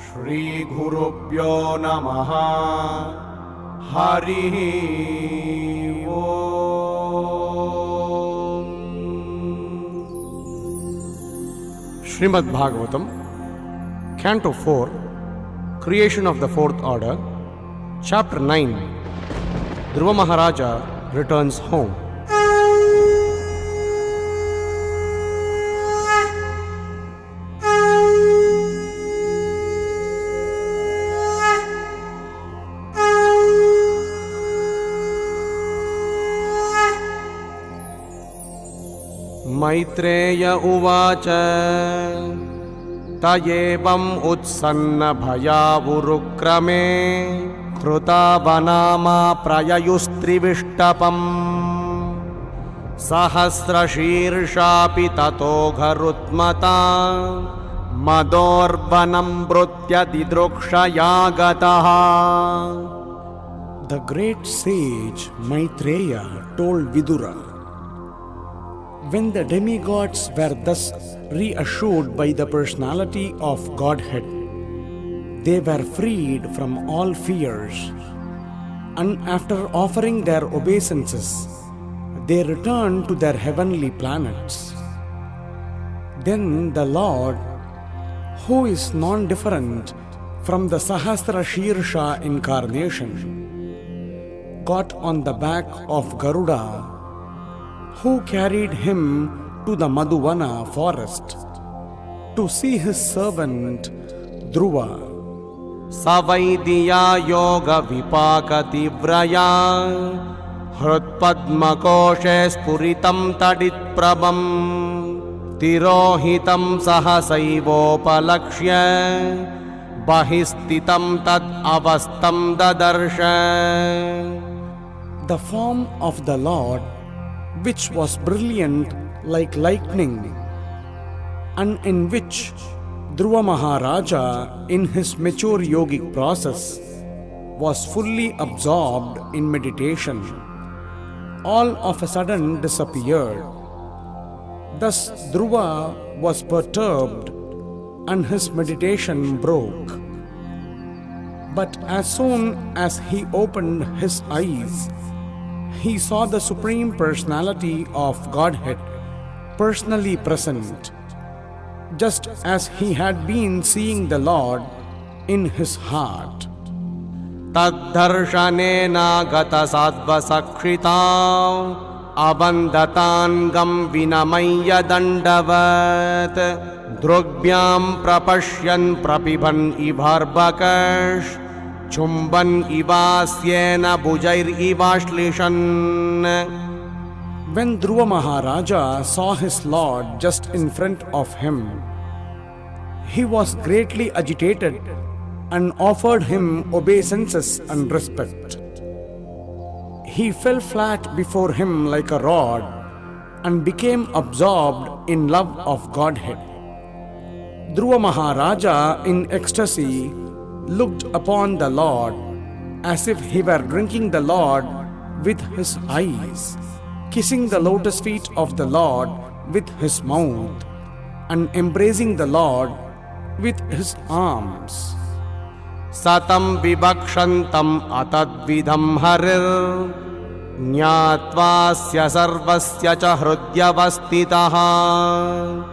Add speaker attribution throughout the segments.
Speaker 1: Shri Gurubhyo Namaha Hari Om. Srimad Bhagavatam, Canto 4, Creation of the Fourth Order, Chapter 9, Dhruva Maharaja returns home. Maitreya उवाच तयेवम् उत्सन्न भयावुरुक्रमे कृतावनामा प्रययुस्त्रिविष्टपम् सहस्रशीर्षापि ततो घरुत्मता मदोर्वनं भृत्य दिदृक्षया गतः.
Speaker 2: The great sage Maitreya told Vidura, when the demigods were thus reassured by the personality of Godhead, they were freed from all fears, and after offering their obeisances, they returned to their heavenly planets. Then the Lord, who is non-different from the Sahasra Shirsha incarnation, got on the back of Garuda, who carried him to the Madhuvana forest to see his servant Dhruva.
Speaker 1: Savaidya yoga vipakati vraya hrutpadmakoshe spuritam tadit prabham tirohitam sahasaivopalakshya bahistitam tad avastam dadarsha.
Speaker 2: The form of the Lord, which was brilliant like lightning, and in which Dhruva Maharaja in his mature yogic process was fully absorbed in meditation, all of a sudden disappeared. Thus Dhruva was perturbed and his meditation broke. But as soon as he opened his eyes, he saw the Supreme Personality of Godhead personally present, just as he had been seeing the Lord in his heart.
Speaker 1: Taddarshanena gata sadva sakshita abandhatangam vinamaya dandavat drugbhyam prapashyan prapiban ibharbakash Chumban ivasyena bujair ivashlishan.
Speaker 2: When Dhruva Maharaja saw his Lord just in front of him, he was greatly agitated and offered him obeisances and respect. He fell flat before him like a rod and became absorbed in love of Godhead. Dhruva Maharaja in ecstasy looked upon the Lord as if he were drinking the Lord with his eyes, kissing the lotus feet of the Lord with his mouth, and embracing the Lord with his arms.
Speaker 1: Satam vivakshantam atadvidham harir Jnatvasya sarvasya cha hrudyavastitaha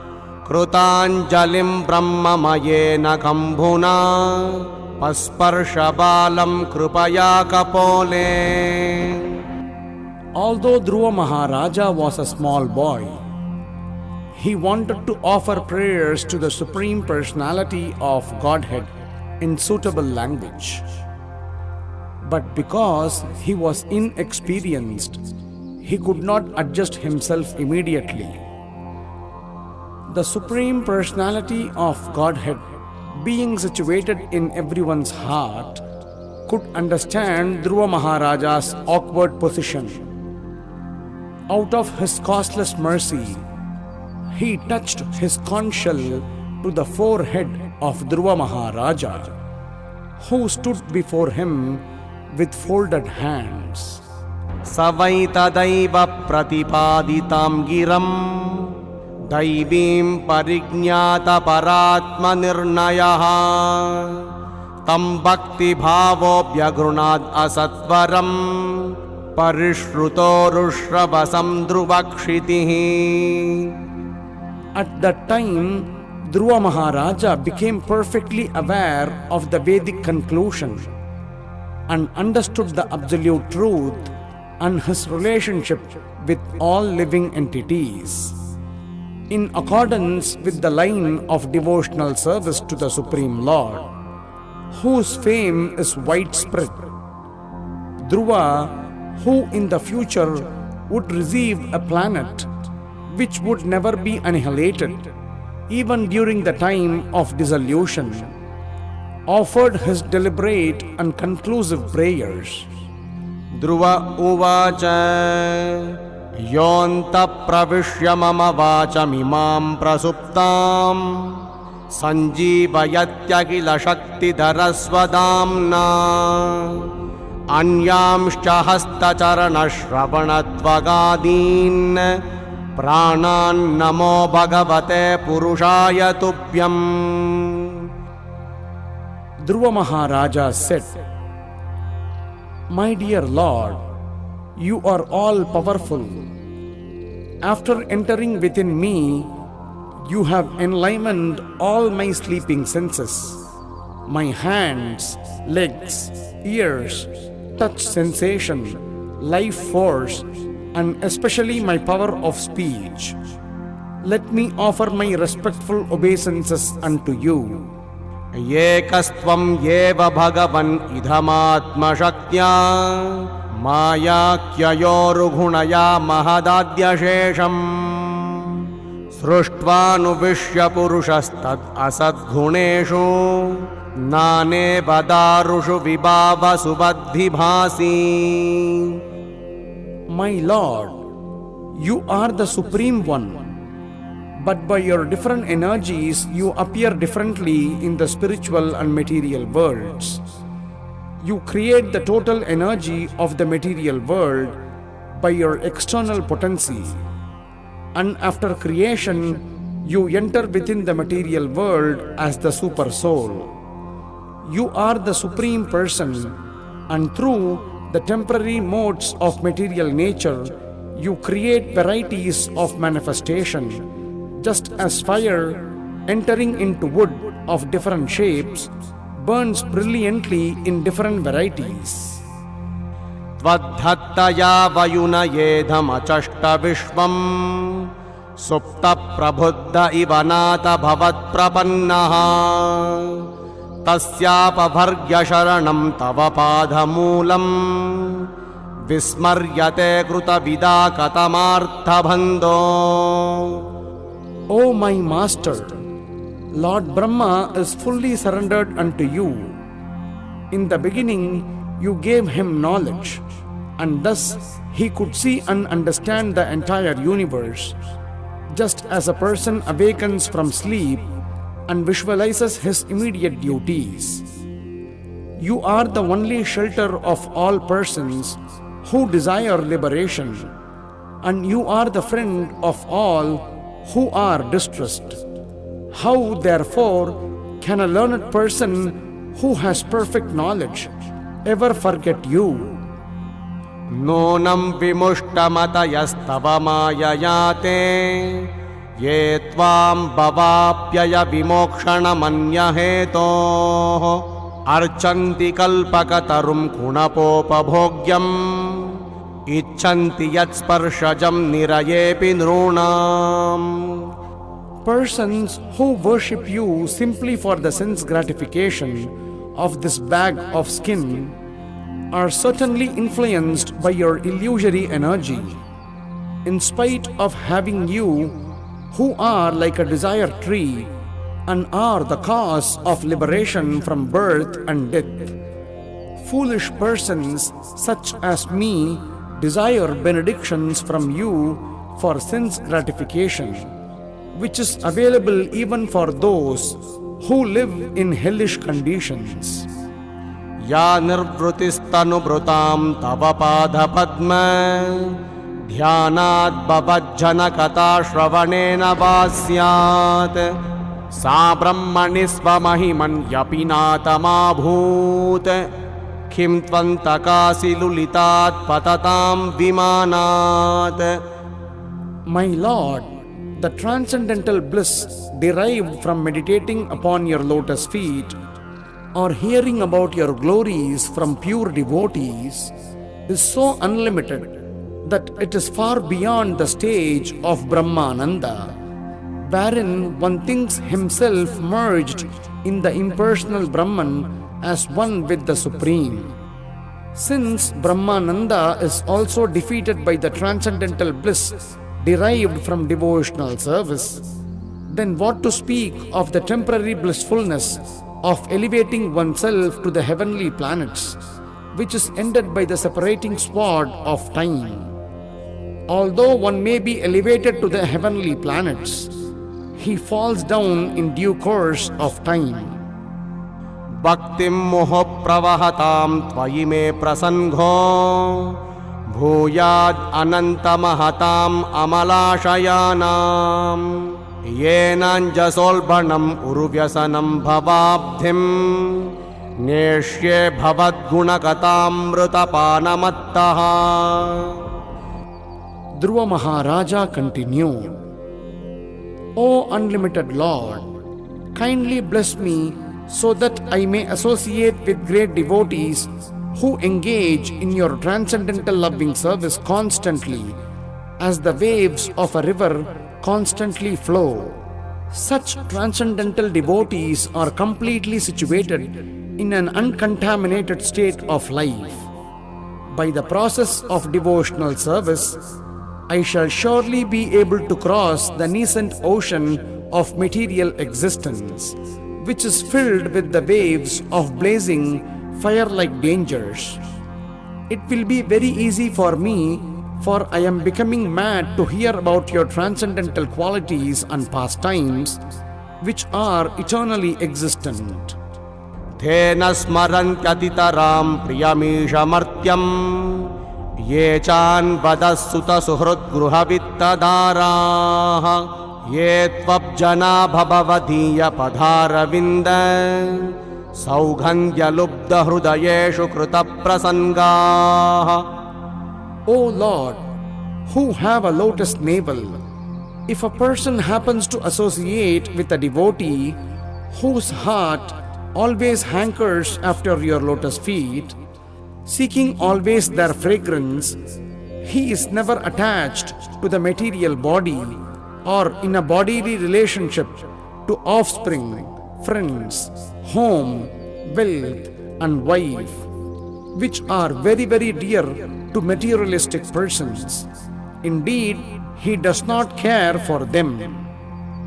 Speaker 1: Krutanjalim brahmamayena kambhuna Pasparshabalam krupaya kapole. Although
Speaker 2: Dhruva Maharaja was a small boy, he wanted to offer prayers to the Supreme Personality of Godhead in suitable language. But because he was inexperienced, he could not adjust himself immediately. The Supreme Personality of Godhead, being situated in everyone's heart, could understand Dhruva Maharaja's awkward position. Out of his causeless mercy, he touched his conch shell to the forehead of Dhruva Maharaja, who stood before him with folded hands.
Speaker 1: Savaitadaiva pratipaditam giram दैवीं परिज्ञातपरात्मनिर्णयः तं भक्तिभावोऽभ्यगृणाद् असत्वरं परिश्रुतोरुश्रवसं ध्रुवक्षितिः.
Speaker 2: At that time, Dhruva Maharaja became perfectly aware of the Vedic conclusion and understood the absolute truth and his relationship with all living entities. In accordance with the line of devotional service to the Supreme Lord, whose fame is widespread, Dhruva, who in the future would receive a planet which would never be annihilated, even during the time of dissolution, offered his deliberate and conclusive prayers.
Speaker 1: Dhruva uvacha yonta pravishya mama vachamimam prasuptam sanjeevayatyakila shaktidarasvadamna anyamscha hastacharana-shravanatvagadin प्राणान् नमो भगवते पुरुषाय तुभ्यम्.
Speaker 2: Dhruva Maharaja said, "My dear Lord, you are all powerful. After entering within me, you have enlivened all my sleeping senses, my hands, legs, ears, touch sensation, life force, and especially my power of speech. Let me offer my respectful obeisances unto you."
Speaker 1: Ekastvam eva bhagavan idhamatma-shaktya maya-kyayorughunaya mahadadyashesham srushtvānuvishya purushastad asadguneshu nane vadarushu vibhava subadhibhasi.
Speaker 2: My Lord, you are the Supreme One, but by your different energies you appear differently in the spiritual and material worlds. You create the total energy of the material world by your external potency, and after creation you enter within the material world as the Super Soul. You are the Supreme Person, and through the temporary modes of material nature, you create varieties of manifestation, just as fire entering into wood of different shapes burns brilliantly in different varieties.
Speaker 1: Tvadhattaya vayunayedhamachashta vishvam supta prabuddha ivanata bhavat prapannaha tasyapavargya sharanam tava padhamulam vismaryate kruta vida katamarthabandho.
Speaker 2: O my Master, Lord Brahma is fully surrendered unto you. In the beginning you gave him knowledge, and thus he could see and understand the entire universe, just as a person awakens from sleep and visualizes his immediate duties. You are the only shelter of all persons who desire liberation, and you are the friend of all who are distressed. How, therefore, can a learned person who has perfect knowledge ever forget you?
Speaker 1: Nonam vimushtamatayastava mayayate ye tvam bhavapyaya vimokshanamanyahetoh archanti kalpakatarum kunapopabhogyam icchanti yatsparshajam nirayepi nrunam.
Speaker 2: Persons who worship you simply for the sense gratification of this bag of skin are certainly influenced by your illusory energy. In spite of having you, who are like a desire tree and are the cause of liberation from birth and death, foolish persons such as me desire benedictions from you for sense gratification, which is available even for those who live in hellish conditions.
Speaker 1: Ya nirvrutis tanubrutam tava padha padma ध्यानाद् भवज्जनकथा श्रवणेन वा स्यात् सा ब्रह्मणि स्वमहिमन्यपि नातमाभूत् किं त्वन्तकासि लुलितात् पततां विमानात्.
Speaker 2: My Lord, the transcendental bliss derived from meditating upon your lotus feet or hearing about your glories from pure devotees is so unlimited that it is far beyond the stage of Brahmananda, wherein one thinks himself merged in the impersonal Brahman as one with the Supreme. Since Brahmananda is also defeated by the transcendental bliss derived from devotional service, then what to speak of the temporary blissfulness of elevating oneself to the heavenly planets, which is ended by the separating sword of time. Although one may be elevated to the heavenly planets, he falls down in due course of time.
Speaker 1: Bhaktim moho pravahatam tvayi me prasangho bhuyad anantamahatam amalashayanam yenanjasolbhanam uruvyasanam bhavabdhim neshye bhavadgunakatamrutapanamattaha.
Speaker 2: Dhruva Maharaja continued, O unlimited Lord, kindly bless me so that I may associate with great devotees who engage in your transcendental loving service constantly, as the waves of a river constantly flow. Such transcendental devotees are completely situated in an uncontaminated state of life. By the process of devotional service, I shall surely be able to cross the nascent ocean of material existence, which is filled with the waves of blazing fire-like dangers. It will be very easy for me, for I am becoming mad to hear about your transcendental qualities and pastimes, which are eternally existent.
Speaker 1: Thena smarantyatitaram priyamishamartyam ye chan vadasuta suhrut gruhavittadaraha ye tvabjana bhavavadhiya padharavinda saughandya lubdha hrudayeshu krita prasangaha.
Speaker 2: O Lord, who have a lotus navel, if a person happens to associate with a devotee whose heart always hankers after your lotus feet, seeking always their fragrance, he is never attached to the material body or in a bodily relationship to offspring, friends, home, wealth, and wife, which are very, very dear to materialistic persons. Indeed, he does not care for them.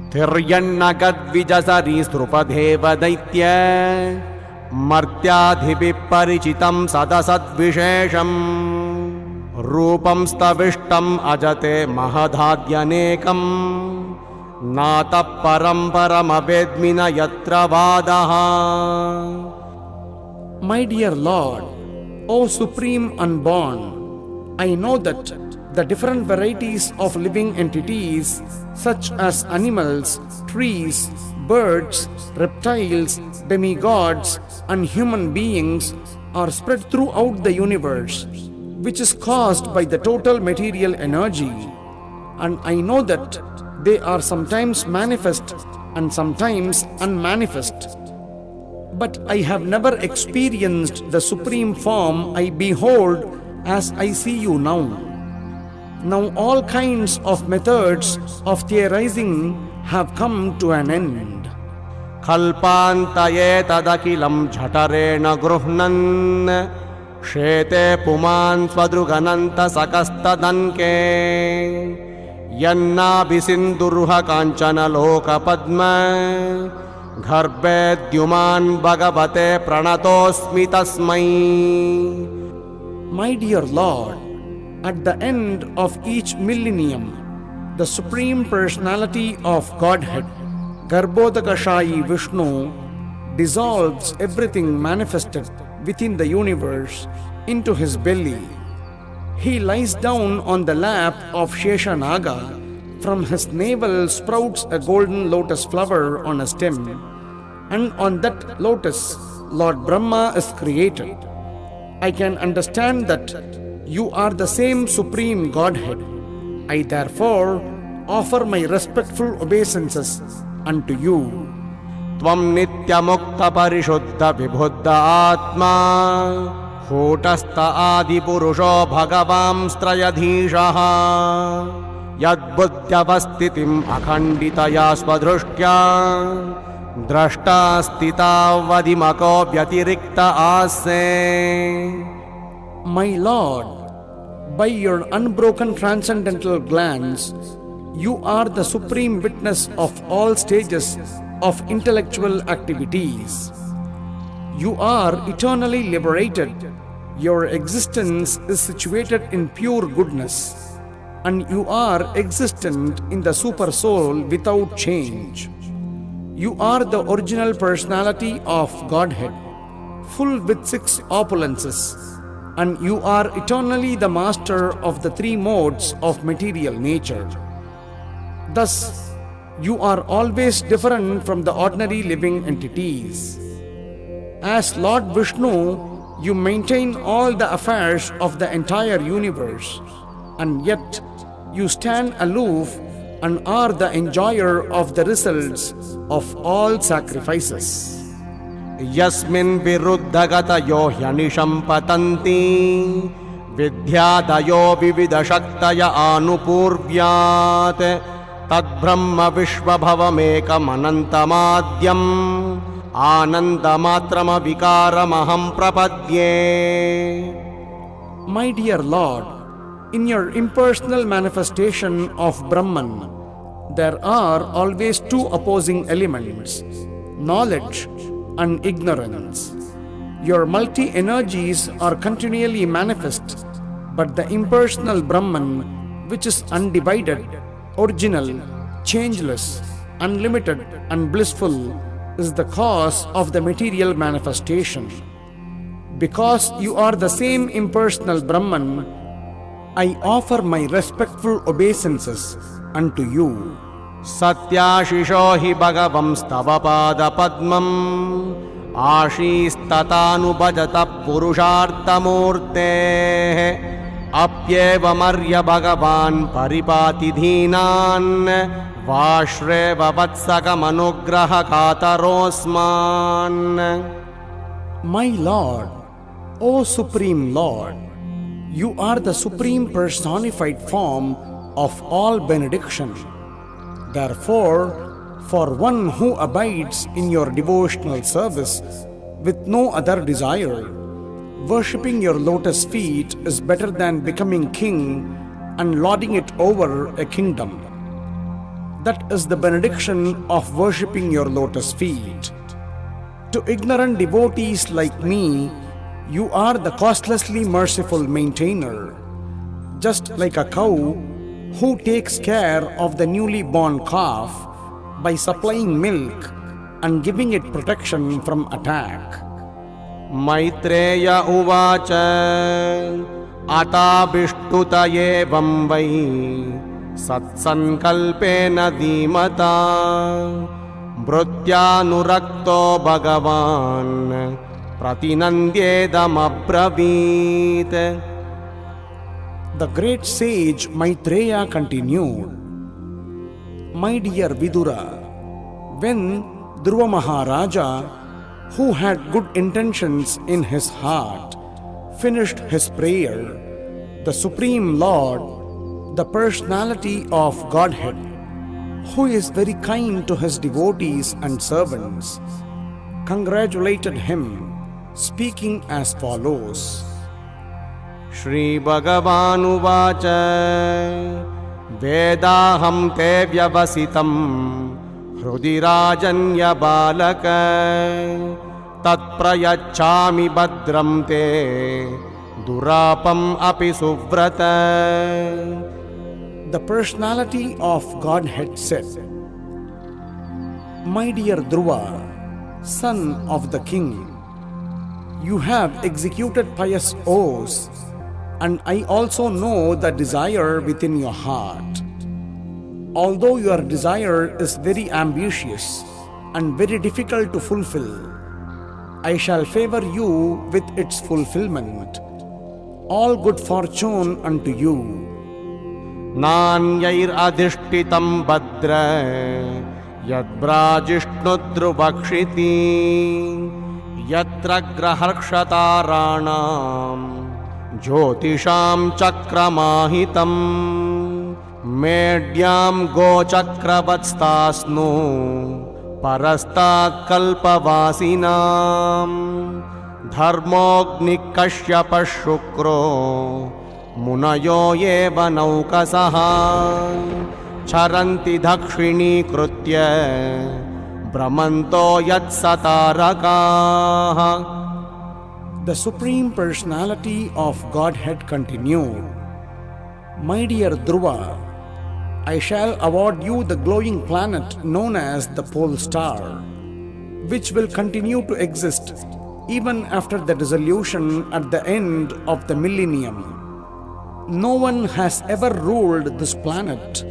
Speaker 1: Thiryannagad vijasari strupadheva daitya martyadhibhi parichitam sadasad vishesham rupam stavishtam ajate mahadhadyanekam nata paramparam avedmina yatra vadaha.
Speaker 2: My dear Lord, O Supreme Unborn, I know that the different varieties of living entities, such as animals, trees, birds, reptiles, demigods, and human beings, are spread throughout the universe, which is caused by the total material energy. And I know that they are sometimes manifest and sometimes unmanifest. But I have never experienced the supreme form I behold as I see you now. Now all kinds of methods of theorizing have come to an end.
Speaker 1: Kalpantaye tadakilam jhatarena gruhnan shete puman swadrugananta sakastadanke yanna bisindurha kanchana loka padma gharbhedyuman bhagavate pranatosmi tasmai.
Speaker 2: My dear Lord, at the end of each millennium, the Supreme Personality of Godhead, Garbhodakashayi Vishnu, dissolves everything manifested within the universe into his belly. He lies down on the lap of Sheshanaga. From his navel sprouts a golden lotus flower on a stem, and on that lotus Lord Brahma is created. I can understand that you are the same Supreme Godhead. I therefore offer my respectful obeisances unto you.
Speaker 1: त्वं नित्यमुक्तपरिशुद्धविबुद्ध आत्मा कूटस्थ आदिपुरुषो भगवांस्त्रयधीशः यद्बुद्ध्यवस्थितिम् अखण्डितया स्वदृष्ट्या द्रष्टा स्थितावधिमको व्यतिरिक्त आस्ते.
Speaker 2: My Lord, by your unbroken transcendental glance, you are the supreme witness of all stages of intellectual activities. You are eternally liberated. Your existence is situated in pure goodness, and you are existent in the super soul without change. You are the original personality of Godhead, full with 6 opulences, and you are eternally the master of the 3 modes of material nature. Thus, you are always different from the ordinary living entities. As Lord Vishnu, you maintain all the affairs of the entire universe, and yet you stand aloof and are the enjoyer of the results of all sacrifices.
Speaker 1: यस्मिन् विरुद्धगतयो ह्यनिशं पतन्ति विद्यादयो विविधशक्तय आनुपूर्व्यात् तद्ब्रह्म विश्वभवमेकमनन्तमाद्यम् आनन्दमात्रमविकारमहं प्रपद्ये.
Speaker 2: My dear Lord, in your impersonal manifestation of Brahman, there are always 2 opposing elements, knowledge and ignorance. Your multi-energies are continually manifest, but the impersonal Brahman, which is undivided, original, changeless, unlimited and blissful, is the cause of the material manifestation. Because you are the same impersonal Brahman, I offer my respectful obeisances unto you.
Speaker 1: सत्याशिषो हि भगवंस्तव पादपद्मम् आशीस्ततानुभजतः पुरुषार्थमूर्तेः अप्येवमर्य भगवान् परिपाति दीनान् वाश्रेव वत्सकमनुग्रहकातरोऽस्मान्.
Speaker 2: My Lord, O Supreme Lord, you are the supreme personified form of all benediction. Therefore, for one who abides in your devotional service with no other desire, worshipping your lotus feet is better than becoming king and lording it over a kingdom. That is the benediction of worshipping your lotus feet. To ignorant devotees like me, you are the costlessly merciful maintainer. Just like a cow who takes care of the newly born calf by supplying milk and giving it protection from attack.
Speaker 1: Maitreya उवाच अताभिष्टुत एवं वै सत्सङ्कल्पेन धीमता भृत्यानुरक्तो भगवान् प्रतिनन्द्येदमब्रवीत्.
Speaker 2: The great sage Maitreya continued, My dear Vidura, when Dhruva Maharaja, who had good intentions in his heart, finished his prayer, the Supreme Lord, the personality of Godhead, who is very kind to his devotees and servants, congratulated him, speaking as follows.
Speaker 1: Shri Bhagavanuvāca Vedāham te vyavasitam hrudi rajanya balaka tat prayachami badram te durapam api suvrata.
Speaker 2: The personality of Godhead said, My dear Dhruva, son of the king, you have executed pious oaths and I also know the desire within your heart. Although your desire is very ambitious and very difficult to fulfill, I shall favor you with its fulfillment. All good fortune unto you.
Speaker 1: नान्यैरधिष्ठितं भद्र यद्ब्राजिष्णुद्रुवक्षिति यत्र ग्रहर्षताराणां ज्योतिषां चक्रमाहितम् मेढ्यां गोचक्रवत्स्तास्नु परस्तात् कल्पवासिनां धर्मोऽग्निकश्यपः शुक्रो मुनयो एव नौकसः चरन्ति दक्षिणीकृत्य भ्रमन्तो यत्सतारकाः.
Speaker 2: The Supreme Personality of Godhead continued, My dear Dhruva, I shall award you the glowing planet known as the pole star, which will continue to exist even after the dissolution at the end of the millennium. No one has ever ruled this planet,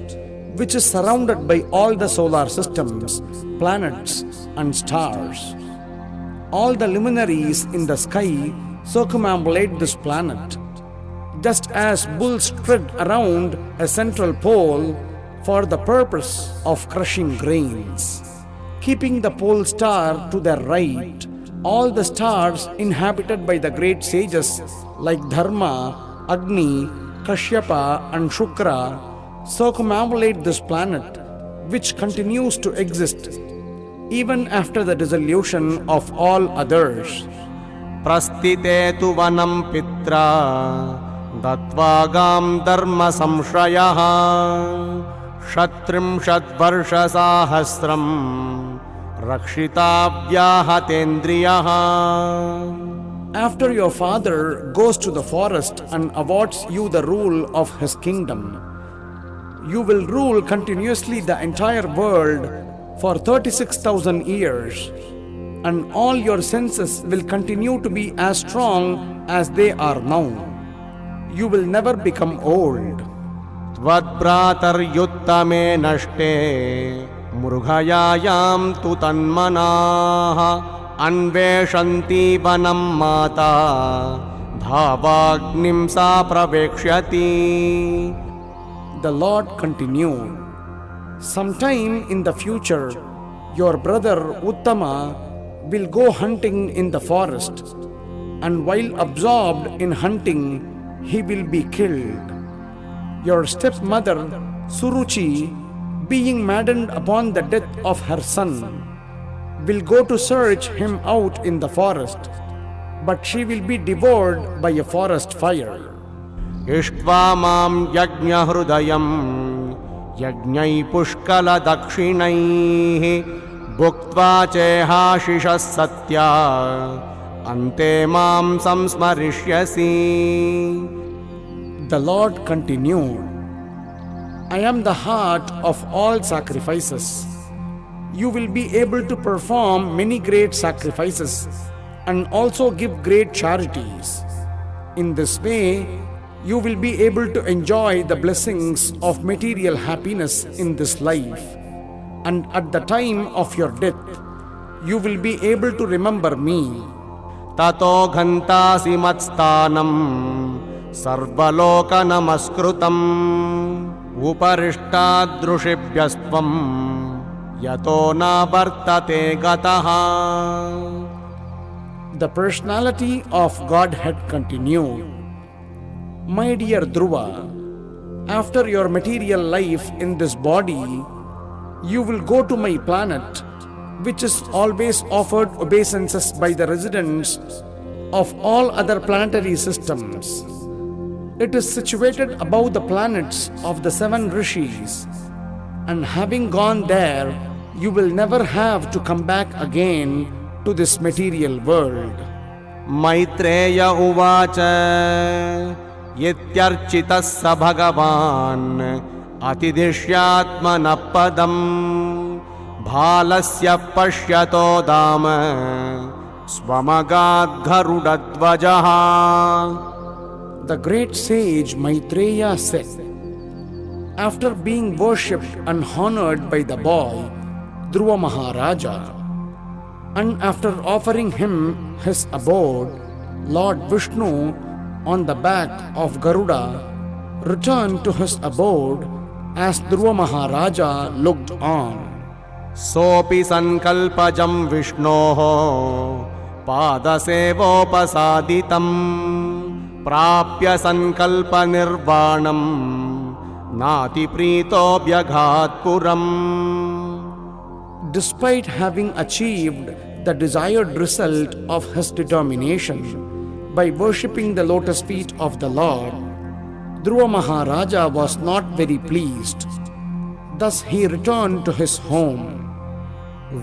Speaker 2: which is surrounded by all the solar systems, planets, and stars. All the luminaries in the sky circumambulate this planet, just as bulls tread around a central pole for the purpose of crushing grains. Keeping the pole star to their right, all the stars inhabited by the great sages like Dharma, Agni, Kashyapa and Shukra circumambulate this planet, which continues to exist even after the dissolution of all others.
Speaker 1: प्रस्थिते तु वनं पित्रा दत्वागां धर्म संश्रयः शत्रिंशद्वर्षसाहस्रं रक्षिताव्याहतेन्द्रियः.
Speaker 2: After your father goes to the forest and awards you the rule of his kingdom, you will rule continuously the entire world for 36,000 years, and all your senses will continue to be as strong as they are now. You will never become old.
Speaker 1: त्वद्भ्रातर्युत्तमे नष्टे मृगयायां तु तन्मनाः अन्वेषन्ति वनं माता धावाग्निं सा प्रवेक्ष्यति.
Speaker 2: The Lord continued, Sometime in the future, your brother Uttama will go hunting in the forest, and while absorbed in hunting, he will be killed. Your stepmother Suruchi, being maddened upon the death of her son, will go to search him out in the forest, but she will be devoured by a forest fire.
Speaker 1: इष्ट्वा मां यज्ञहृदयं यज्ञै पुष्कलदक्षिणैः भुक्त्वा चेहाशिषः सत्या अन्ते मां संस्मरिष्यसि.
Speaker 2: The Lord continued, I am the heart of all sacrifices. You will be able to perform many great sacrifices and also give great charities. In this way, you will be able to enjoy the blessings of material happiness in this life, and at the time of your death, you will be able to remember me.
Speaker 1: ततो घन्तासि मत्स्थानं सर्वलोकनमस्कृतम् उपरिष्टादृशिभ्यस्त्वं यतो न वर्तते गतः.
Speaker 2: The personality of Godhead continued, My dear Dhruva, after your material life in this body, you will go to my planet, which is always offered obeisances by the residents of all other planetary systems. It is situated above the planets of the 7 rishis, and having gone there, you will never have to come back again to this material world.
Speaker 1: Maitreya उवाच इत्यर्चितः स भगवान् अतिदिश्यात्मनः पदम् भालस्य पश्यतो दाम स्वमगाद् गरुडध्वजः.
Speaker 2: the great sage Maitreya said, after being worshipped and honored by the boy, Dhruva Maharaja, and after offering him his abode, Lord Vishnu, on the back of Garuda, returned to his abode as Dhruva Maharaja looked on.
Speaker 1: सोऽपि सङ्कल्पजं विष्णोः पादसेवोपसादितं प्राप्य सङ्कल्पनिर्वाणं नातिप्रीतोऽभ्यघात् पुरम्.
Speaker 2: Despite having achieved the desired result of his determination by worshipping the lotus feet of the Lord, Dhruva Maharaja was not very pleased. Thus he returned to his home.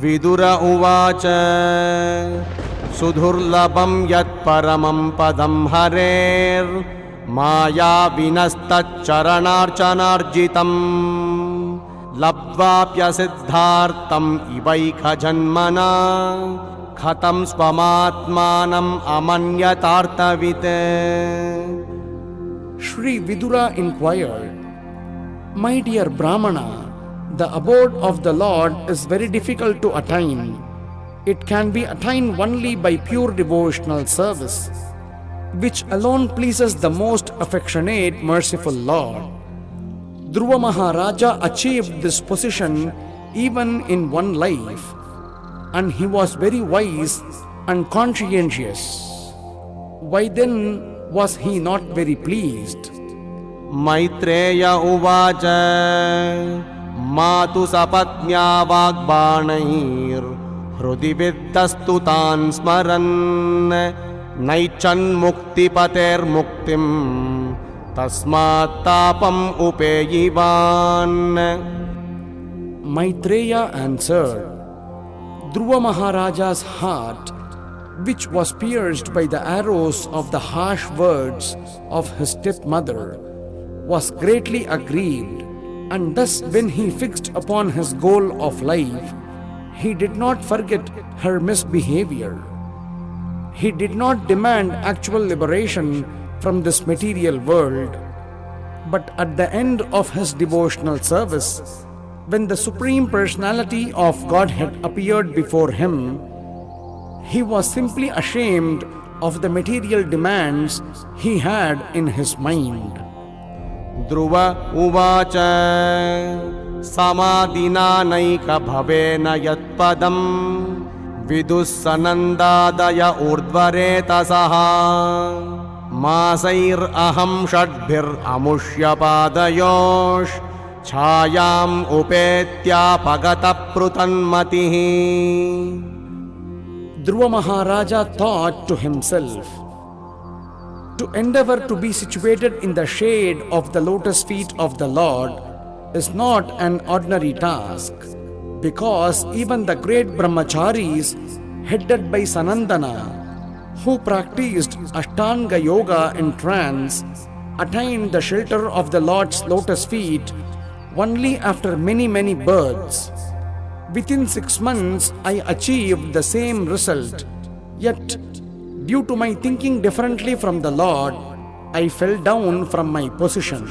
Speaker 1: विदुर उवाच सुदुर्लभं यत्परमं पदं हरेर्मायाविनस्तच्चरणार्चनार्जितम् लब्ध्वाप्यसिद्धार्थम् इवैकजन्मना कथं स्वमात्मानम् अमन्यतार्थवित्.
Speaker 2: Sri Vidura inquired, "My dear Brahmana, the abode of the Lord is very difficult to attain. It can be attained only by pure devotional service, which alone pleases the most affectionate, merciful Lord. Dhruva Maharaja achieved this position even in one life, and he was very wise and conscientious. Why then was he not very pleased?"
Speaker 1: Maitreya उवाच मातु सपत्न्या वाग्बाणैर्हृदि विद्धस्तु तान् स्मरन् नैच्छन्मुक्तिपतेर्मुक्तिं तस्मात् तापम् उपेयिवान्.
Speaker 2: Maitreya answered, Dhruva Maharaja's heart, which was pierced by the arrows of the harsh words of his stepmother, was greatly aggrieved, and thus when he fixed upon his goal of life, he did not forget her misbehavior. He did not demand actual liberation from this material world, but at the end of his devotional service, when the Supreme Personality of Godhead appeared before him, he was simply ashamed of the material demands he had in his mind.
Speaker 1: ध्रुव उवाच समाधिना नैकभवेन यत्पदं विदुस्सनन्दादय ऊर्ध्वरेतसः मासैरहं षड्भिरमुष्यपादयोश्छायाम् उपेत्यापगतपृतन्मतिः.
Speaker 2: Dhruva Maharaja thought to himself, to endeavor to be situated in the shade of the lotus feet of the Lord is not an ordinary task, because even the great brahmacharis headed by Sanandana, who practiced Ashtanga Yoga in trance, attained the shelter of the Lord's lotus feet only after many births. Within 6 months, I achieved the same result, yet due to my thinking differently from the Lord, I fell down from my position.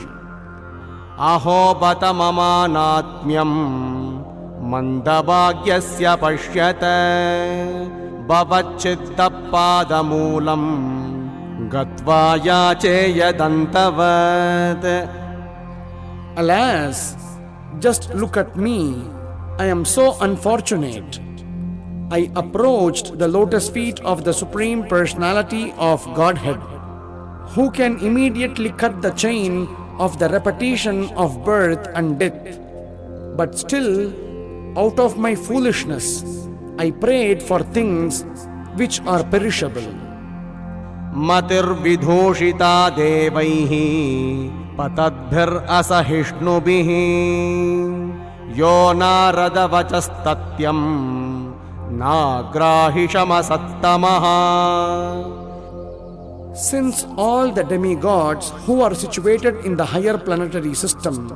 Speaker 1: अहो बत ममानात्म्यं मन्दभाग्यस्य पश्यत भवच्चित्तपादमूलं गत्वा याचेयदन्तवत्.
Speaker 2: Alas, just look at me, I am so unfortunate. I approached the lotus feet of the Supreme Personality of Godhead, who can immediately cut the chain of the repetition of birth and death. But still, out of my foolishness, I prayed for things which are perishable.
Speaker 1: मतिर्विधूषिता देवैः पतद्भिरसहिष्णुभिः यो नारदवचस्तत्यं नाग्राहिषमसत्तमः.
Speaker 2: Since all the demigods who are situated in the higher planetary system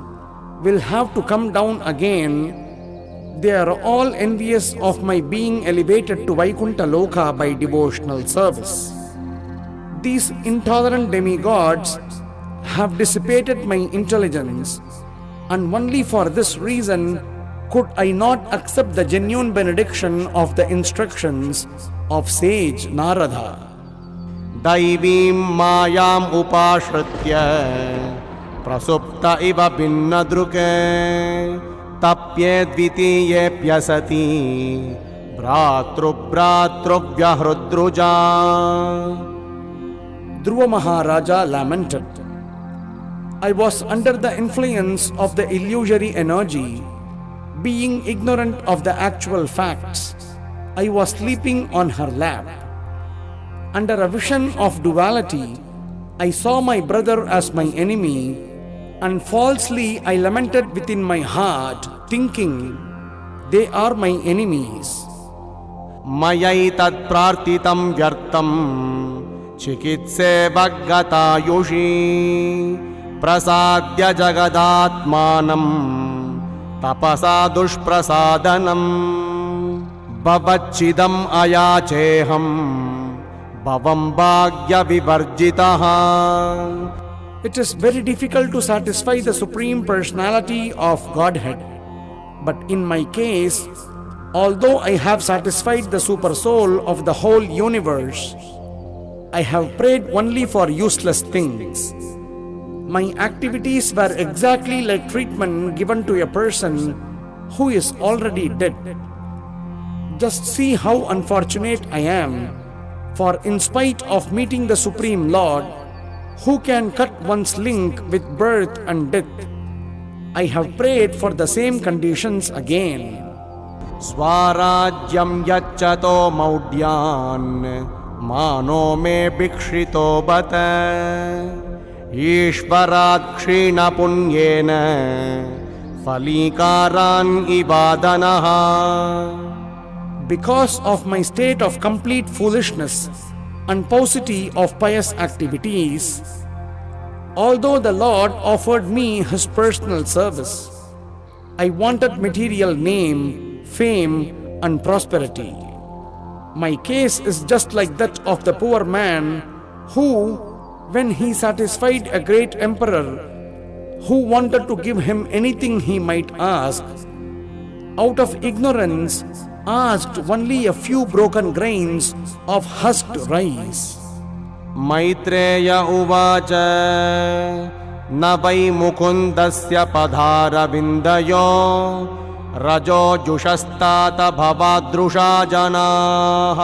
Speaker 2: will have to come down again, they are all envious of my being elevated to Vaikuntha Loka by devotional service. these intolerant demigods have dissipated my intelligence, and only for this reason could I not accept the genuine benediction of the instructions of sage Narada.
Speaker 1: दैवीं मायाम् उपाश्रित्य प्रसुप्त इव भिन्नदृके तप्येद्वितीयेऽप्यसति भ्रातृव्यहृद्रुजा.
Speaker 2: Dhruva Maharaja lamented, I was under the influence of the illusory energy, being ignorant of the actual facts. I was sleeping on her lap. Under a vision of duality, I saw my brother as my enemy, and falsely I lamented within my heart, thinking, they are my enemies.
Speaker 1: मयैतत् प्रार्थितं व्यर्थं चिकित्से भगतायुषी प्रसाद्य जगदात्मानं तपसा दुष्प्रसादनम् भवच्चिदम् अयाचेऽहं भवं भाग्यविवर्जितः.
Speaker 2: It is very difficult to satisfy the Supreme Personality of Godhead. But in my case, although I have satisfied the super soul of the whole universe, I have prayed only for useless things. My activities were exactly like treatment given to a person who is already dead. Just see how unfortunate I am, for in spite of meeting the Supreme Lord, who can cut one's link with birth and death, I have prayed for the same conditions again.
Speaker 1: स्वराज्यं यच्चतो मौढ्यान् मानो मे भिक्षितो बत ईश्वरात् क्षीणपुण्येन फलीकारान् इवादनः.
Speaker 2: Because of my state of complete foolishness and paucity of pious activities, although the Lord offered me His personal service, I wanted material name, fame, and prosperity. My case is just like that of the poor man who, when he satisfied a great emperor who wanted to give him anything he might ask, out of ignorance asked only a few broken grains of husked rice.
Speaker 1: Maitreya उवाच न वै मुकुन्दस्य पदारविन्दयो रजो जुषस्तात भवादृशा जनाः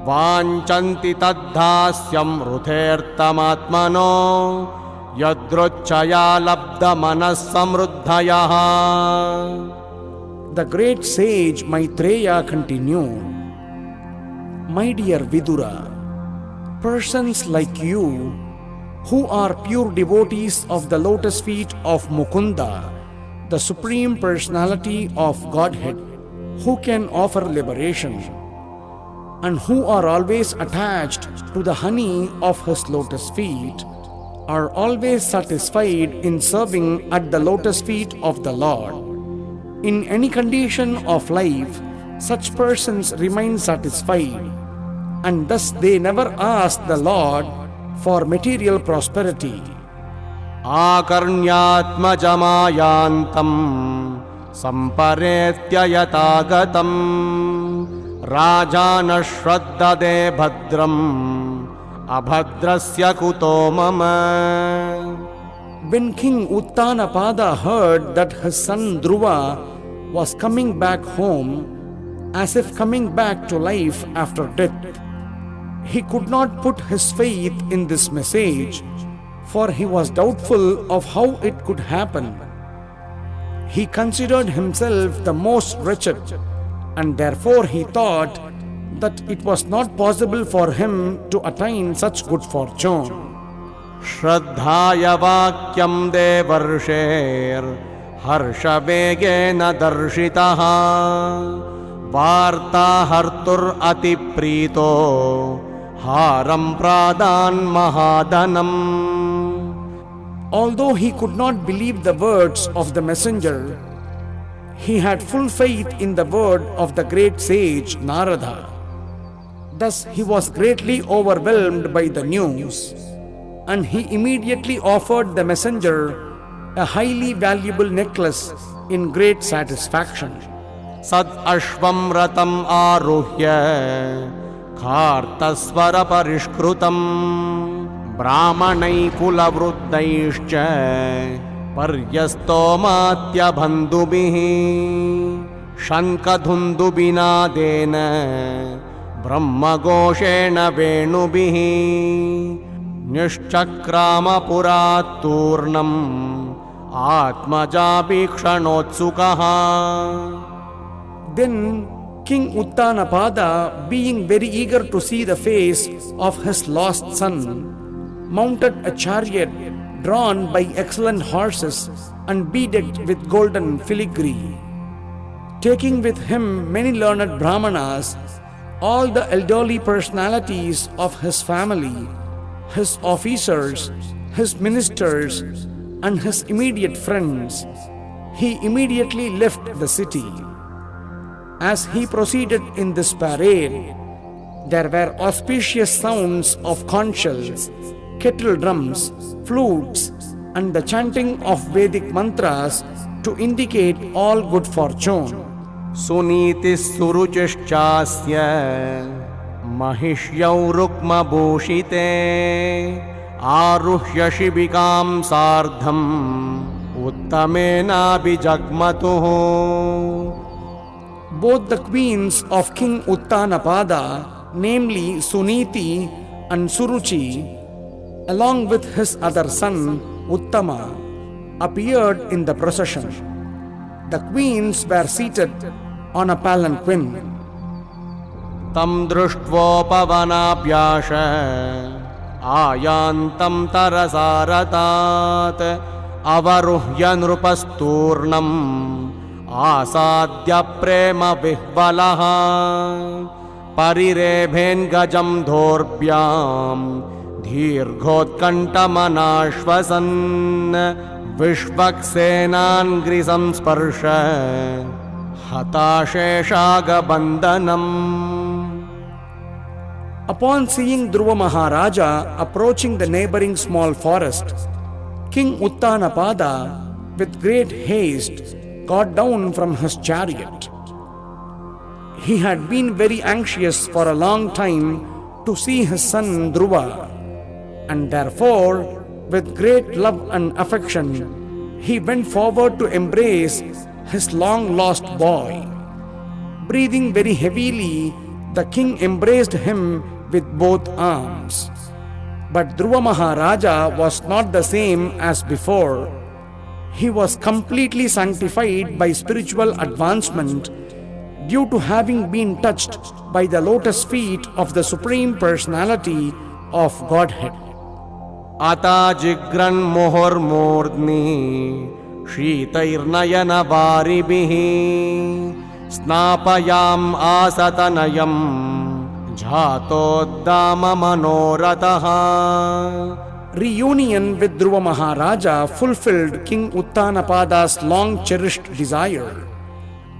Speaker 1: वाञ्छन्ति तद्धास्यं हृथेऽर्थमात्मनो यदृच्छया लब्धमनः समृद्धयः.
Speaker 2: The great sage Maitreya continued, My dear Vidura, persons like you, who are pure devotees of the lotus feet of Mukunda, the Supreme Personality of Godhead, who can offer liberation, and who are always attached to the honey of His lotus feet, are always satisfied in serving at the lotus feet of the Lord. In any condition of life, such persons remain satisfied, and thus they never ask the Lord for material prosperity.
Speaker 1: आकर्ण्यात्मजमायान्तं सम्परेत्य यथागतं राजानः श्रद्धते भद्रम् अभद्रस्य कुतो मम.
Speaker 2: When King Uttanapada heard that his son Dhruva was coming back home, as if coming back to life after death, he could not put his faith in this message, for he was doubtful of how it could happen. He considered himself the most wretched, and therefore he thought that it was not possible for him to attain such good fortune.
Speaker 1: श्रद्धाय वाक्यं देवर्षेर् हर्षवेगेन दर्शितः वार्ता हर्तुर् अतिप्रीतो हारं प्रादान् महाधनम्.
Speaker 2: Although he could not believe the words of the messenger, he had full faith in the word of the great sage Narada. Thus he was greatly overwhelmed by the news, and he immediately offered the messenger a highly valuable necklace in great satisfaction.
Speaker 1: Sad ashvam ratam aruhya kartasvara parishkrutam brahmanai kulavruddhaischa paryastomatya bandhubihi shankadhundubinadena brahmagoshena venubihi nishchakrama puraturnam atmajabhikshanotsukaha.
Speaker 2: Then King Uttanapada, being very eager to see the face of his lost son, mounted a chariot drawn by excellent horses and bedecked with golden filigree. Taking with him many learned Brahmanas, all the elderly personalities of his family, his officers, his ministers, and his immediate friends, he immediately left the city. As he proceeded in this parade, there were auspicious sounds of conch shells, kettle drums, flutes, and the chanting of Vedic mantras to indicate all good fortune.
Speaker 1: Sunitis suruchischasya mahishyau rukma bhushite aruhya shibikam sardham uttamena bijagmatuhu.
Speaker 2: Both the queens of King Uttanapada, namely Suniti and Suruchi, along with his other son Uttama, appeared in the procession. The queens were seated on a palanquin.
Speaker 1: Tam drushtvopavanabhyasha ayantam tarasaratat avaruhya nrupasturnam आसाद्य प्रेम विह्वलः परिरेभेन् गजं धोर्भ्यां दीर्घोत्कण्ठमनाश्वसन् विश्वक्सेनाङ्घ्रिसंस्पर्श हताशेषागबन्धनम्.
Speaker 2: Upon seeing Dhruva Maharaja approaching the neighboring small forest, King Uttanapada, with great haste, got down from his chariot. He had been very anxious for a long time to see his son Dhruva, and therefore, with great love and affection, he went forward to embrace his long-lost boy. Breathing very heavily, the king embraced him with both arms. But Dhruva Maharaja was not the same as before. He was completely sanctified by spiritual advancement due to having been touched by the lotus feet of the Supreme Personality of Godhead.
Speaker 1: Ata jigran mohor mordni shitairnayana varibihi snapayam asatanayam jhatoddama manorataha.
Speaker 2: Reunion with Dhruva Maharaja fulfilled King Uttanapada's long-cherished desire,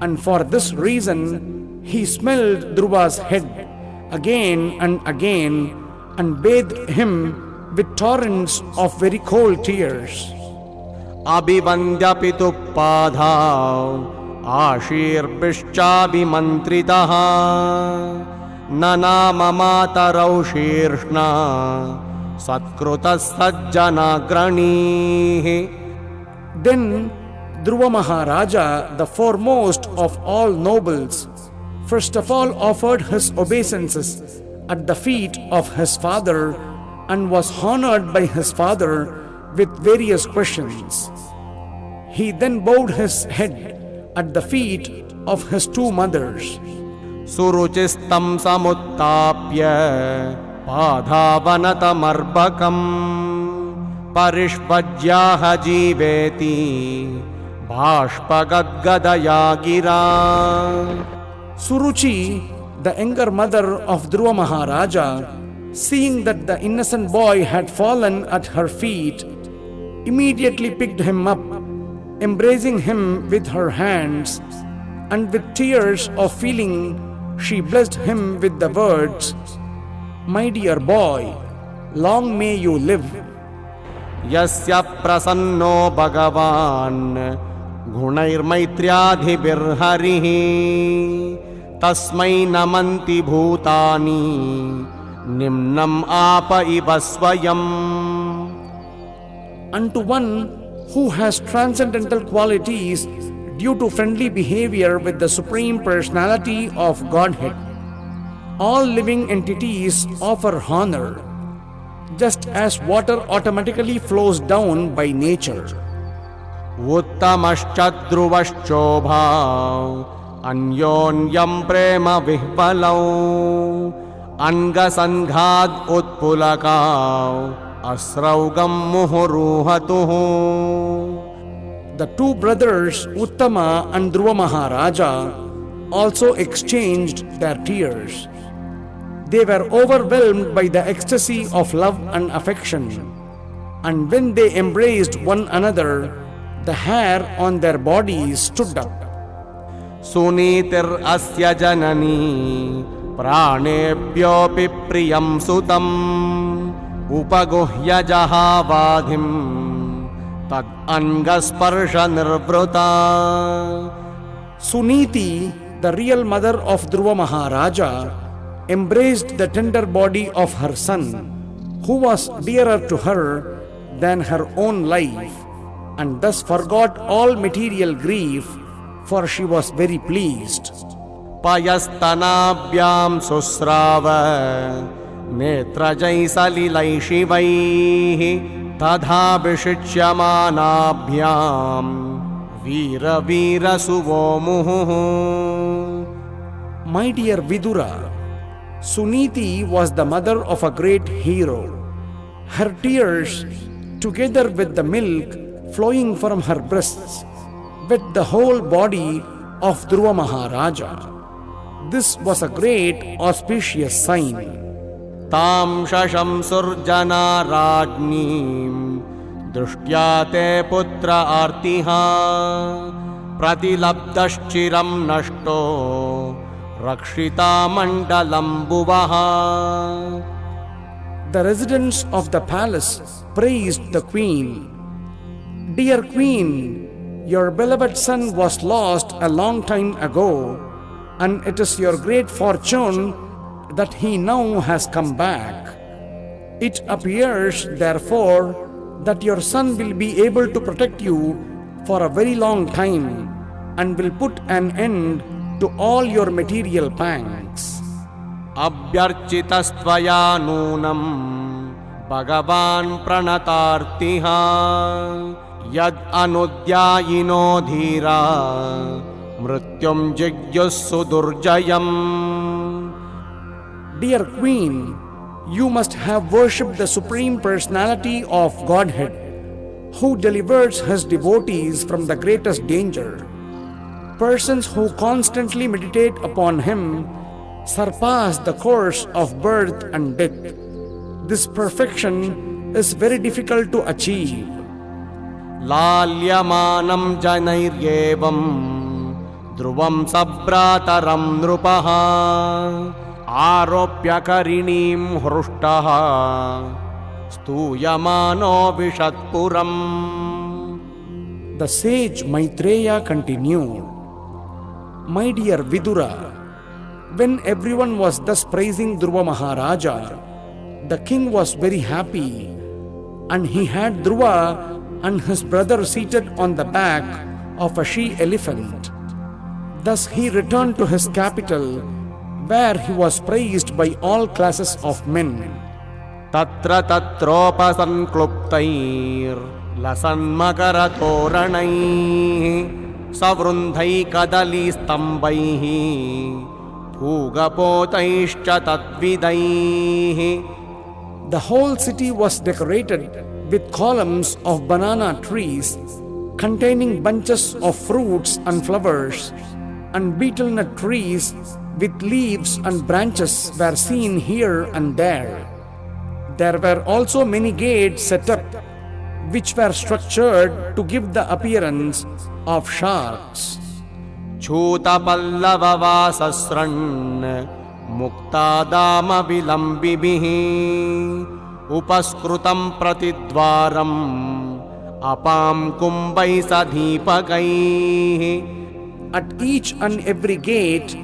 Speaker 2: and for this reason he smelled Dhruva's head again and again and bathed him with torrents of very cold tears.
Speaker 1: Abhivandya pituppadha ashirvishchabhimantritaha nanama matarau shirshna Satkrutas sajjanagranihi.
Speaker 2: Then Dhruva Maharaja, the foremost of all nobles, first of all offered his obeisances at the feet of his father and was honored by his father with various questions. He then bowed his head at the feet of his two mothers.
Speaker 1: Suruchistam samuttapya padhavanatamarvakam parishvajyaha jiveti bhashpagadgadaya gira.
Speaker 2: Suruchi, the younger mother of Dhruva Maharaja, seeing that the innocent boy had fallen at her feet, immediately picked him up, embracing him with her hands, and with tears of feeling she blessed him with the words, "My dear boy, long may you live."
Speaker 1: यस्य प्रसन्नो भगवान् गुणैर्मैत्र्याधिभिर्हरिः तस्मै नमन्ति भूतानि निम्नम् आप इव स्वयम्.
Speaker 2: Unto one who has transcendental qualities due to friendly behavior with the Supreme Personality of Godhead, all living entities offer honor, just as water automatically flows down by nature.
Speaker 1: उत्तमश्च ध्रुवश्चोभा अन्योन्यं प्रेम विह्वलौ अन्गसङ्घाद् उत्पुलकाौ अस्रौगं मुहुरुहतुः.
Speaker 2: The two brothers Uttama and Dhruva Maharaja also exchanged their tears. They were overwhelmed by the ecstasy of love and affection, and when they embraced one another, the hair on their bodies stood up.
Speaker 1: सुनीतिर् अस्य जननी प्राणेभ्योऽपि प्रियं सुतम् उपगुह्य जहावाधिं तद् अङ्गस्पर्शनिर्वृता.
Speaker 2: Suniti, the real mother of Dhruva Maharaja, embraced the tender body of her son, who was dearer to her than her own life, and thus forgot all material grief, for she was very pleased.
Speaker 1: पयस्तनाभ्यां शुश्राव नेत्रजैसलिलै शिवैः तथा विषिच्यमानाभ्यां वीरवीरसुवो मुहुः.
Speaker 2: My dear Vidura, Suniti was the mother of a great hero. Her tears, together with the milk flowing from her breasts, wet the whole body of Dhruva Maharaja. This was a great auspicious sign.
Speaker 1: तां शशंसुर्जना राज्ञीं दृष्ट्या ते पुत्र आर्तिः प्रतिलब्धश्चिरं नष्टो रक्षिता मण्डलं भुवः.
Speaker 2: The residents of the palace praised the queen. "Dear queen, your beloved son was lost a long time ago, and it is your great fortune that he now has come back. It appears, therefore, that your son will be able to protect you for a very long time and will put an end to all your material pangs."
Speaker 1: अभ्यर्चितस्त्वया नूनं भगवान् प्रणतार्तिः यद् अनुद्यायिनो धीरा मृत्युं जिज्ञुः सुदुर्जयम्.
Speaker 2: Dear queen, you must have worshipped the Supreme Personality of Godhead, who delivers his devotees from the greatest danger. Persons who constantly meditate upon him surpass the course of birth and death. This perfection is very difficult to achieve.
Speaker 1: लाल्यमानं जनैर्येवं ध्रुवं सभ्रातरं नृपः आरोप्य करिणीं हृष्टः स्तूयमानो विशत्पुरम्.
Speaker 2: The sage Maitreya continued, "My dear Vidura, when everyone was thus praising Dhruva Maharaja, the king was very happy, and he had Dhruva and his brother seated on the back of a she-elephant. Thus he returned to his capital, where he was praised by all classes of men.
Speaker 1: तत्र तत्रोपसंक्लुप्तैर्लसन्मकरतोरणैः सवृन्धैकदलीस्तम्भैः पूगपोतैश्च तद्विदैः.
Speaker 2: The whole city was decorated with columns of banana trees containing bunches of fruits and flowers, and betel nut trees with leaves and branches were seen here and there. There were also many gates set up, which were structured to give the appearance of sharks.
Speaker 1: च्छूतपल्लववासस्रन् मुक्तादामविलम्बिभिः उपस्कृतं प्रतिद्वारम् अपां कुम्भैः सदीपकैः.
Speaker 2: At each and every gate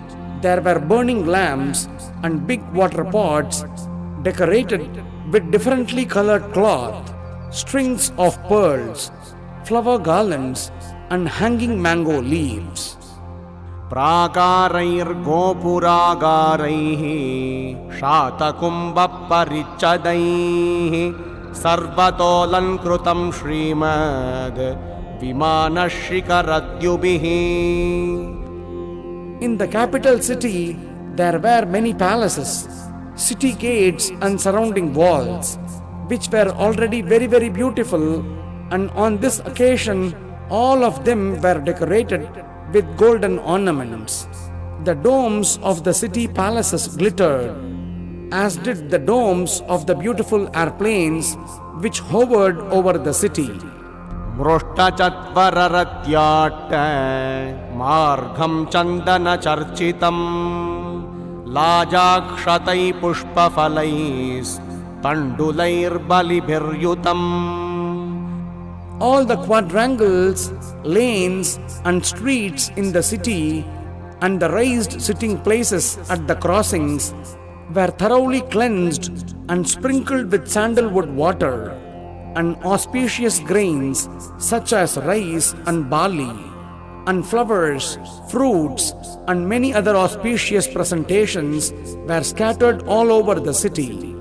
Speaker 2: there were burning lamps and big water pots decorated with differently colored cloth, strings of pearls, flower garlands and hanging mango leaves.
Speaker 1: प्राकारैर्गोपुरागारैः शातकुम्भपरिच्छदैः सर्वतोऽलङ्कृतं श्रीमद् विमानशिखरद्युभिः.
Speaker 2: In the capital city there were many palaces, city gates and surrounding walls, which were already very, very beautiful, and on this occasion all of them were decorated with golden ornaments. The domes of the city palaces glittered, as did the domes of the beautiful airplanes which hovered over the city.
Speaker 1: मृष्टचत्वररत्याट्ट मार्गं चन्दनचर्चितं लाजाक्षतैः पुष्पफलैस्तण्डुलैर्बलिभिर्युतम्.
Speaker 2: All the quadrangles, lanes and streets in the city and the raised sitting places at the crossings were thoroughly cleansed and sprinkled with sandalwood water and auspicious grains such as rice and barley, and flowers, fruits and many other auspicious presentations were scattered all over the city.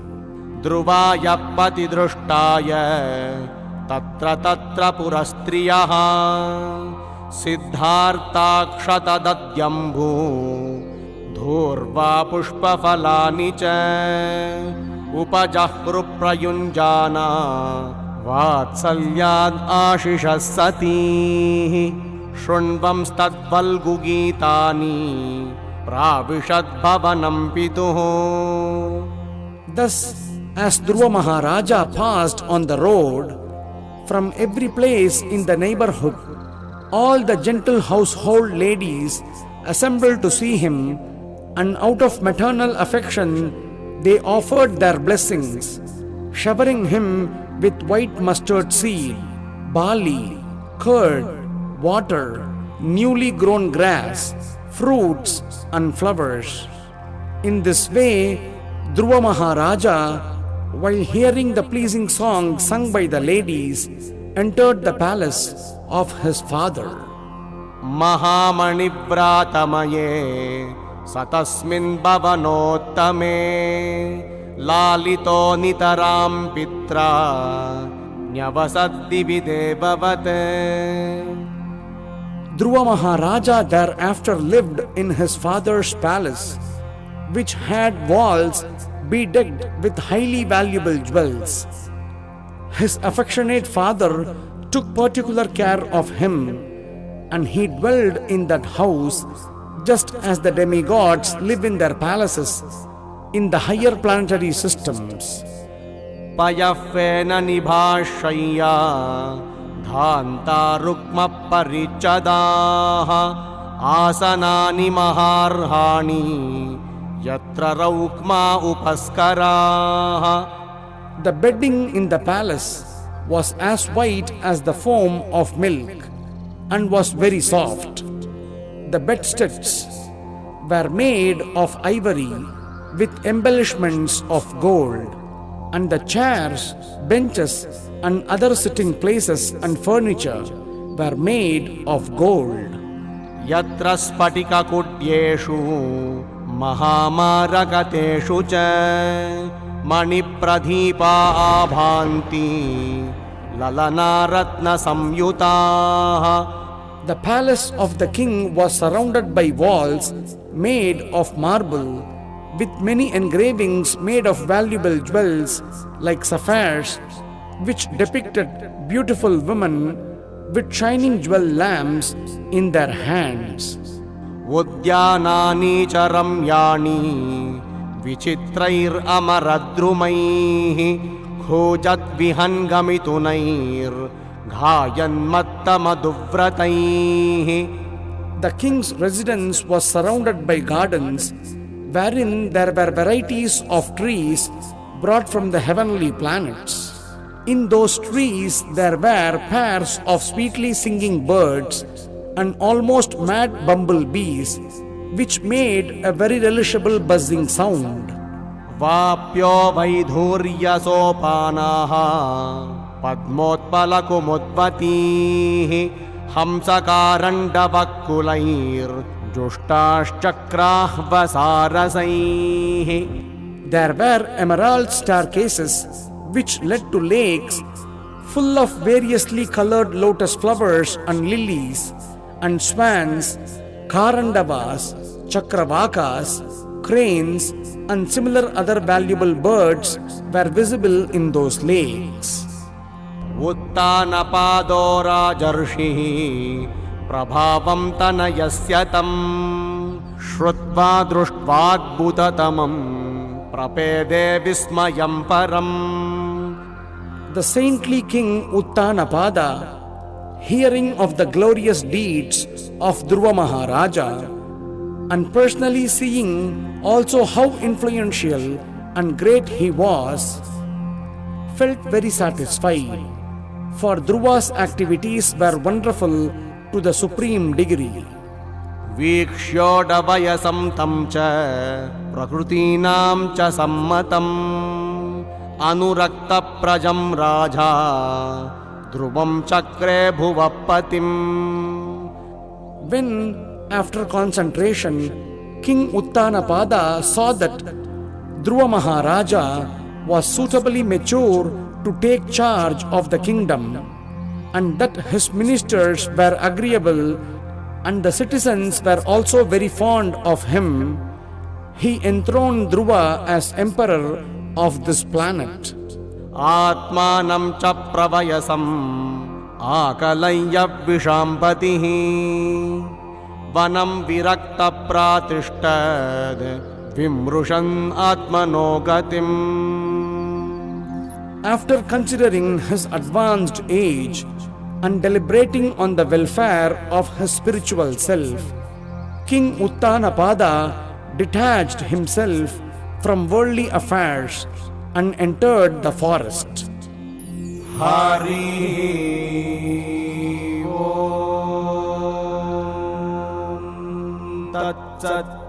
Speaker 1: ध्रुवाय पतिदृष्टाय तत्र तत्र पुरस्त्रियः सिद्धार्थाक्षतदद्यम्भू धूर्वा पुष्पफलानि च उपजह्रुप्रयुञ्जाना वात्सल्याद् आशिषः सतीः शृण्वंस्तद्वल्गुगीतानि प्राविशद्भवनं पितुः.
Speaker 2: Thus, as Dhruva Maharaja passed on the road, from every place in the neighborhood, all the gentle household ladies assembled to see him, and out of maternal affection they offered their blessings, showering him with white mustard seed, barley, curd, water, newly grown grass, fruits and flowers. In this way, Dhruva Maharaja, while hearing the pleasing song sung by the ladies, entered the palace of his father.
Speaker 1: महामणिव्रातमये सतस्मिन् भवनोत्तमे लालितो नितरां पित्रा न्यवसद्दिवि देववत्.
Speaker 2: Dhruva Maharaja thereafter lived in his father's palace, which had walls bedecked with highly valuable jewels. His affectionate father took particular care of him, and he dwelled in that house just as the demigods live in their palaces in the higher planetary systems.
Speaker 1: पयःफेन निभाशय्या धान्ता रुक्मपरिच्छदाः आसनानि महार्हाणि यत्र रौक्मा उपस्कराः.
Speaker 2: The bedding in the palace was as white as the foam of milk and was very soft. The bedsteads were made of ivory with embellishments of gold, and the chairs, benches and other sitting places and furniture were made of gold.
Speaker 1: यत्र स्फटिककुट्येषु महामारगतेषु च मणिप्रदीपा आभान्ति ललनारत्नसंयुताः.
Speaker 2: The palace of the king was surrounded by walls made of marble with many engravings made of valuable jewels like sapphires, which depicted beautiful women with shining jewel lamps in their hands.
Speaker 1: उद्यानानि च रम्याणि विचित्रैरमरद्रुमैः खोजद्विहङ्गमिथुनैर्घायन्मत्तमधुव्रतैः.
Speaker 2: The king's residence was surrounded by gardens wherein there were varieties of trees brought from the heavenly planets. In those trees there were pairs of sweetly singing birds and almost mad bumblebees, which made a very relishable buzzing sound.
Speaker 1: वाप्यो वैधूर्यसोपानाः पद्मोत्पलकुमुद्वतीः हंसकारण्डवक्कुलैर्जुष्टाश्चक्राः वसारसैः.
Speaker 2: There were emerald staircases which led to lakes full of variously colored lotus flowers and lilies, and swans, karandavas, chakravakas, cranes, and similar other valuable birds were visible in those lakes.
Speaker 1: उत्तानपादो राजर्षिः प्रभावं तनयस्य तं श्रुत्वा दृष्ट्वाद्भुततमं प्रपेदे विस्मयं परम्.
Speaker 2: The saintly king Uttanapada, hearing of the glorious deeds of Dhruva Maharaja and personally seeing also how influential and great he was, felt very satisfied, for Dhruva's activities were wonderful to the supreme degree.
Speaker 1: वीक्ष्योडवयसं तं च प्रकृतीनां च सम्मतम् अनुरक्तप्रजं राजा ध्रुवं चक्रे भुवपतिम्.
Speaker 2: When, after concentration, King Uttanapada saw that Dhruva Maharaja was suitably mature to take charge of the kingdom, and that his ministers were agreeable and the citizens were also very fond of him, he enthroned Dhruva as emperor of this planet.
Speaker 1: आत्मानं च प्रवयसम् आकलय्य विशाम्पतिः वनं विरक्तप्रातिष्ठद् विमृशन् आत्मनो गतिम्.
Speaker 2: After considering his advanced age and deliberating on the welfare of his spiritual self, King Uttanapada detached himself from worldly affairs and entered the forest.
Speaker 1: Hari Om Tat Sat.